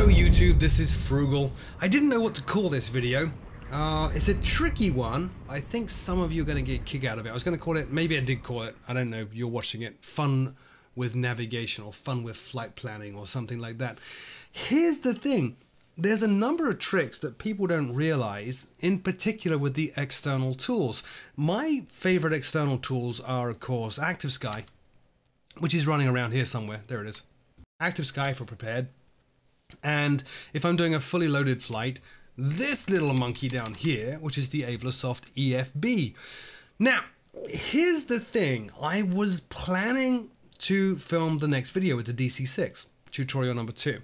Hello YouTube, this is Frugal. I didn't know what to call this video. It's a tricky one. I think some of you are going to get a kick out of it. I was going to call it, maybe I did call it, I don't know, you're watching it, fun with navigation or fun with flight planning or something like that. Here's the thing. There's a number of tricks that people don't realize, in particular with the external tools. My favorite external tools are, of course, Active Sky, which is running around here somewhere. There it is. Active Sky for prepared. And if I'm doing a fully loaded flight, this little monkey down here, which is the Aivlasoft EFB. Now, here's the thing. I was planning to film the next video with the DC6, tutorial number 2.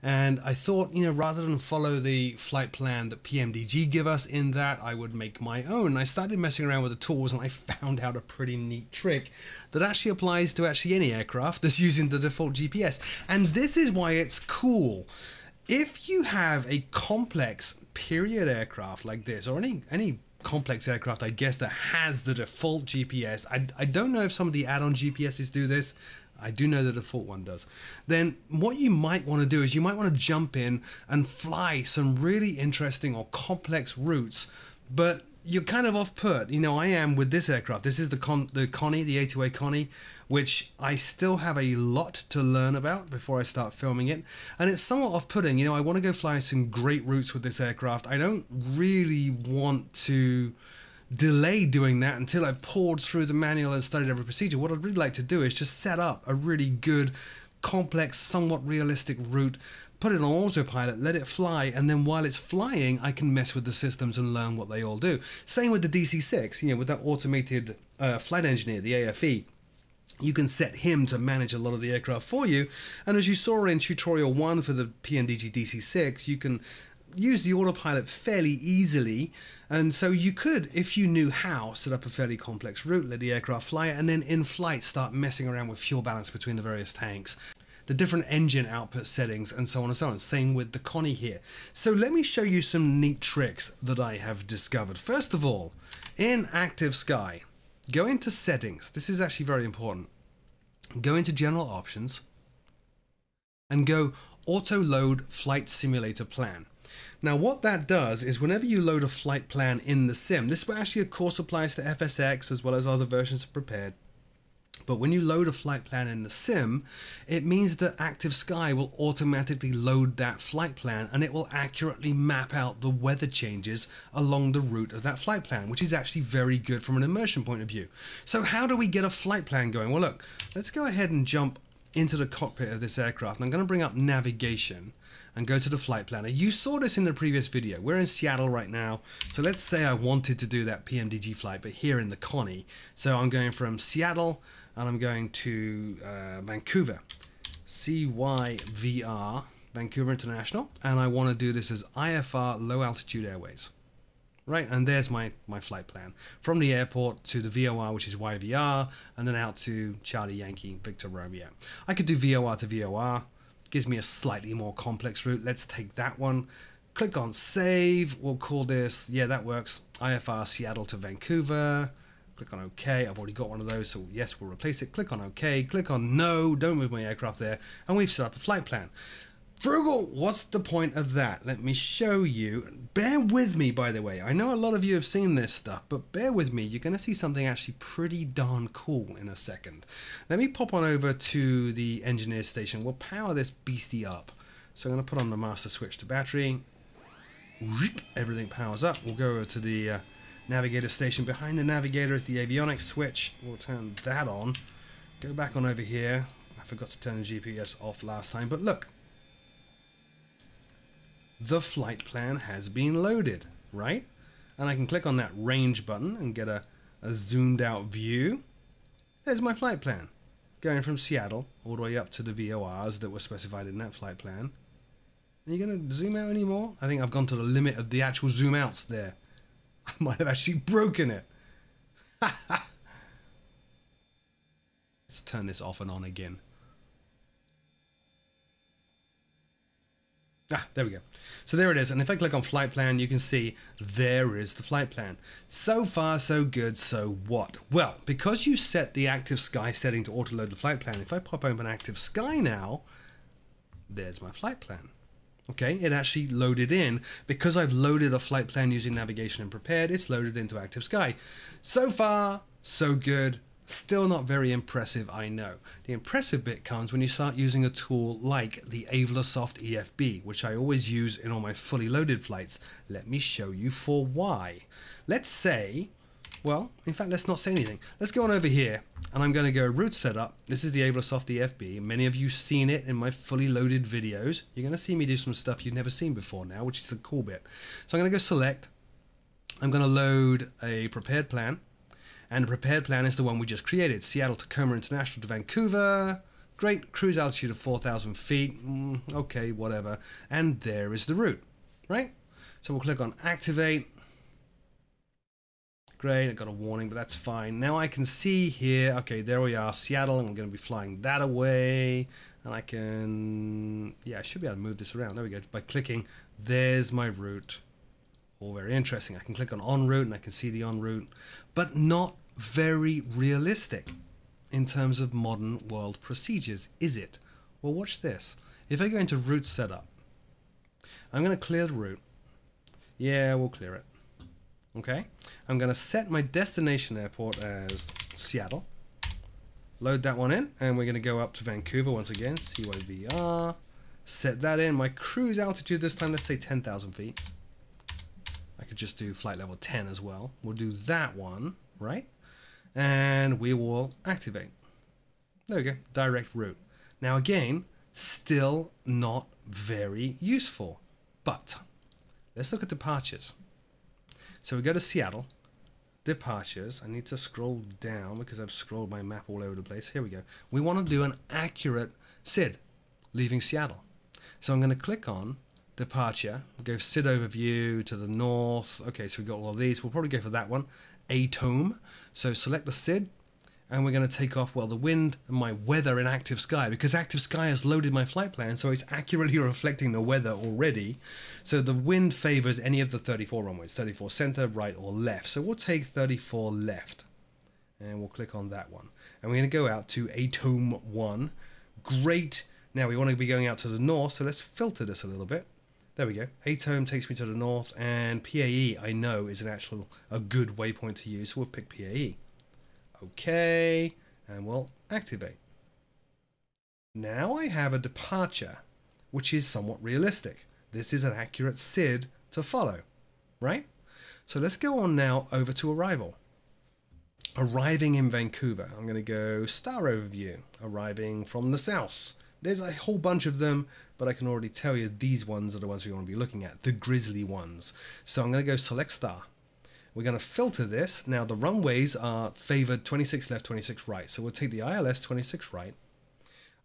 And I thought, you know, rather than follow the flight plan that PMDG give us in that, I would make my own. And I started messing around with the tools and I found out a pretty neat trick that actually applies to any aircraft that's using the default GPS. And this is why it's cool. If you have a complex period aircraft like this, or any complex aircraft, I guess, that has the default GPS, I don't know if some of the add-on GPSs do this. I do know the default one does. Then what you might want to do is you might want to jump in and fly some really interesting or complex routes, but you're kind of off put. You know, I am with this aircraft. This is the Connie, the A2A Connie, which I still have a lot to learn about before I start filming it. And it's somewhat off-putting. You know, I want to go fly some great routes with this aircraft. I don't really want to delay doing that until I've poured through the manual and studied every procedure. What I'd really like to do is just set up a really good, complex, somewhat realistic route, put it on autopilot, let it fly, and then while it's flying, I can mess with the systems and learn what they all do. Same with the DC6, you know, with that automated flight engineer, the AFE. You can set him to manage a lot of the aircraft for you, and as you saw in tutorial 1 for the PMDG DC6, you can use the autopilot fairly easily, and so you could, if you knew how, set up a fairly complex route, let the aircraft fly it, and then in flight start messing around with fuel balance between the various tanks, the different engine output settings, and so on and so on. Same with the Connie here. So let me show you some neat tricks that I have discovered. First of all, in Active Sky, go into settings. This is actually very important. Go into general options and go auto load flight simulator plan. Now what that does is whenever you load a flight plan in the sim, this actually of course applies to FSX as well as other versions of Prepared, but when you load a flight plan in the sim, it means that Active Sky will automatically load that flight plan and it will accurately map out the weather changes along the route of that flight plan, which is actually very good from an immersion point of view. So how do we get a flight plan going? Well look, let's go ahead and jump into the cockpit of this aircraft, and I'm going to bring up navigation and go to the flight planner. You saw this in the previous video. We're in Seattle right now, so let's say I wanted to do that PMDG flight, but here in the Connie. So I'm going from Seattle and I'm going to Vancouver, CYVR, Vancouver International, and I want to do this as IFR, Low Altitude Airways. Right, and there's my flight plan. From the airport to the VOR, which is YVR, and then out to Charlie Yankee, Victor Romeo. I could do VOR to VOR. Gives me a slightly more complex route. Let's take that one. Click on save. We'll call this, yeah, that works. IFR Seattle to Vancouver. Click on OK. I've already got one of those, so yes, we'll replace it. Click on OK. Click on no. Don't move my aircraft there. And we've set up a flight plan. Frugal, what's the point of that? Let me show you. Bear with me, by the way. I know a lot of you have seen this stuff, but bear with me. You're going to see something actually pretty darn cool in a second. Let me pop on over to the engineer station. We'll power this beastie up. So I'm going to put on the master switch to battery. Everything powers up. We'll go over to the navigator station. Behind the navigator is the avionics switch. We'll turn that on. Go back on over here. I forgot to turn the GPS off last time, but look. The flight plan has been loaded, right? And I can click on that range button and get a zoomed out view. There's my flight plan, going from Seattle all the way up to the VORs that were specified in that flight plan. Are you going to zoom out anymore? I think I've gone to the limit of the actual zoom outs there. I might have actually broken it. Let's turn this off and on again. Ah, there we go. So there it is, and if I click on flight plan, you can see there is the flight plan. So far, so good, so what? Well, because you set the Active Sky setting to auto-load the flight plan, if I pop open Active Sky now, there's my flight plan. Okay, it actually loaded in. Because I've loaded a flight plan using navigation and prepared, it's loaded into Active Sky. So far, so good. Still not very impressive, I know. The impressive bit comes when you start using a tool like the Aivlasoft EFB, which I always use in all my fully loaded flights. Let me show you for why. Let's say, well, in fact, let's not say anything. Let's go on over here, and I'm going to go route setup. This is the Aivlasoft EFB. Many of you seen it in my fully loaded videos. You're going to see me do some stuff you've never seen before now, which is the cool bit. So I'm going to go select. I'm going to load a prepared plan. And the prepared plan is the one we just created. Seattle, Tacoma International to Vancouver. Great, cruise altitude of 4,000 feet. Okay, whatever. And there is the route, right? So we'll click on activate. Great, I got a warning, but that's fine. Now I can see here, okay, there we are, Seattle, and we're going to be flying that away. And I can, yeah, I should be able to move this around. There we go. By clicking, there's my route. All very interesting. I can click on en route and I can see the en route, but not very realistic in terms of modern world procedures, is it? Well, watch this. If I go into route setup, I'm going to clear the route. Yeah, we'll clear it. Okay. I'm going to set my destination airport as Seattle. Load that one in, and we're going to go up to Vancouver once again. CYVR. Set that in. My cruise altitude this time, let's say 10,000 feet. I could just do flight level 10 as well. We'll do that one, right? And we will activate. There we go, direct route. Now again, still not very useful, but let's look at departures. So we go to Seattle, departures. I need to scroll down because I've scrolled my map all over the place. Here we go. We want to do an accurate SID, leaving Seattle. So I'm going to click on departure, go SID overview to the north. Okay, so we've got all of these. We'll probably go for that one, ATOM. So select the SID, and we're going to take off, well, the wind and my weather in Active Sky, because Active Sky has loaded my flight plan, so it's accurately reflecting the weather already. So the wind favors any of the 34 runways, 34 center, right, or left. So we'll take 34 left, and we'll click on that one. And we're going to go out to ATOM 1. Great. Now we want to be going out to the north, so let's filter this a little bit. There we go. ATOM takes me to the north, and PAE I know is a good waypoint to use, so we'll pick PAE. Okay, and we'll activate. Now I have a departure, which is somewhat realistic. This is an accurate SID to follow, right? So let's go on now over to arrival. Arriving in Vancouver, I'm going to go star overview, arriving from the south. There's a whole bunch of them, but I can already tell you these ones are the ones we want to be looking at, the grizzly ones. So I'm going to go select star. We're going to filter this. Now the runways are favored 26 left, 26 right. So we'll take the ILS 26 right,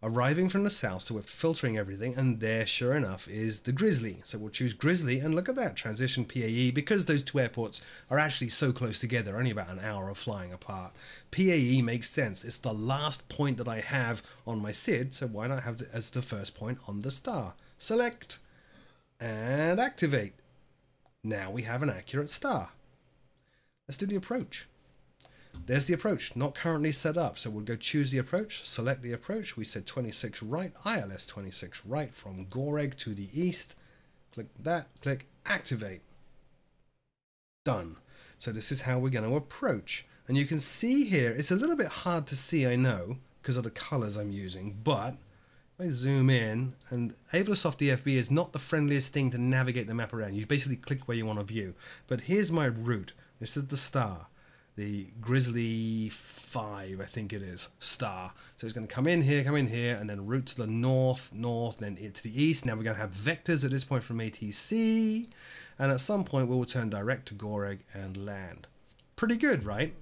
arriving from the south, so we're filtering everything, and there, sure enough, is the grizzly. So we'll choose grizzly, and look at that, transition PAE, because those two airports are actually so close together, only about an hour of flying apart. PAE makes sense. It's the last point that I have on my SID, so why not have it as the first point on the star? Select and activate. Now we have an accurate star. Let's do the approach. There's the approach, not currently set up. So we'll go choose the approach, select the approach. We said 26 right, ILS 26 right from Goreg to the east. Click that, click activate. Done. So this is how we're going to approach. And you can see here, it's a little bit hard to see, I know, because of the colors I'm using, but if I zoom in, and Aivlasoft EFB is not the friendliest thing to navigate the map around. You basically click where you want to view. But here's my route. This is the star. The Grizzly 5, I think it is, star. So it's going to come in here, and then route to the north, then to the east. Now we're going to have vectors at this point from ATC, and at some point we will turn direct to Goreg and land. Pretty good, right?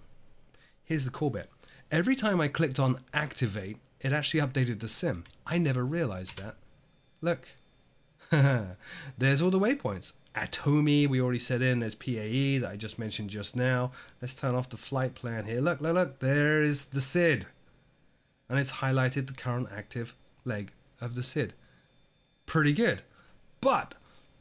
Here's the cool bit. Every time I clicked on activate, it actually updated the sim. I never realized that. Look. There's all the waypoints. Atomi, we already set in. There's PAE that I just mentioned just now. Let's turn off the flight plan here. Look, look, look. There is the SID. And it's highlighted the current active leg of the SID. Pretty good. But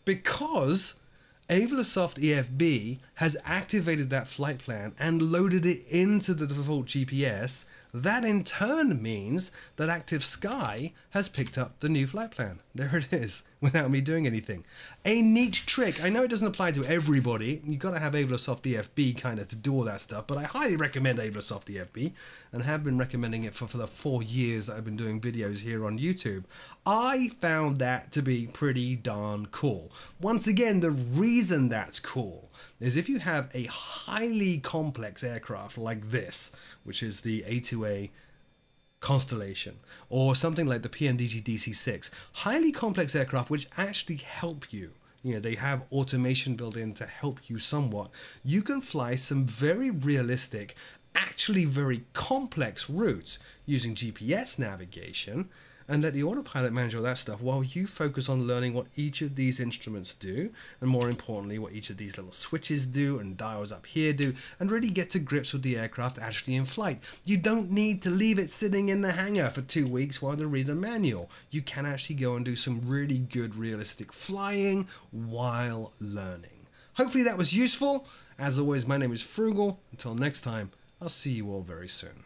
because Aivlasoft EFB has activated that flight plan and loaded it into the default GPS, That in turn means that Active Sky has picked up the new flight plan. There it is, without me doing anything. A neat trick. I know it doesn't apply to everybody. You've got to have Aivlasoft EFB kind of to do all that stuff, but I highly recommend Aivlasoft EFB and have been recommending it for the 4 years that I've been doing videos here on YouTube. I found that to be pretty darn cool. Once again, the reason that's cool is if you have a highly complex aircraft like this, which is the A2A Constellation, or something like the PMDG DC-6, highly complex aircraft which actually help you. You know, they have automation built in to help you somewhat. You can fly some very realistic, actually very complex routes using GPS navigation and let the autopilot manage all that stuff while you focus on learning what each of these instruments do, and more importantly what each of these little switches do and dials up here do, and really get to grips with the aircraft actually in flight. You don't need to leave it sitting in the hangar for 2 weeks while they read the manual. You can actually go and do some really good realistic flying while learning. Hopefully that was useful. As always, my name is Frugal. Until next time, I'll see you all very soon.